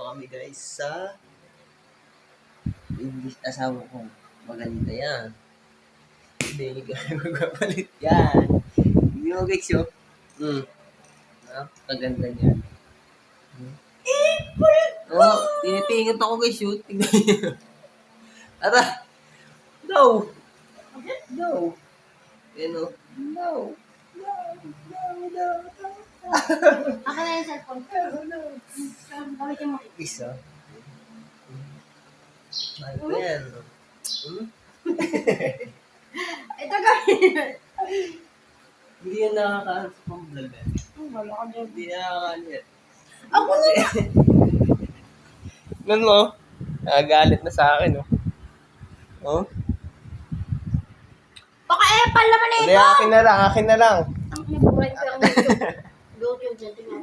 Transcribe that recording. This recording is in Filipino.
kami guys sa English asawa ko. Maganda yan. Hindi kami magpapalit yan. Hindi mo guys yun. Napakaganda niya. Oh, tinitingin ako guys yun. Tingnan niyo. Tara. No. No. Ano? No. No. No. No. Akin na yung cellphone. No. Gamitin mo. Isa. Mahal ko yan. Ito gawin. Hindi yan nakakaano sa pang-vlog yan. Wala ka dyan. Hindi nakakaano yan. Ako na. Nan mo? Nagagalit na sa akin, oh. Oh? Baka epal naman na Hindi, ito. akin na lang, akin na lang. Ang favorite ko lang YouTube. YouTube dyan. Tingnan.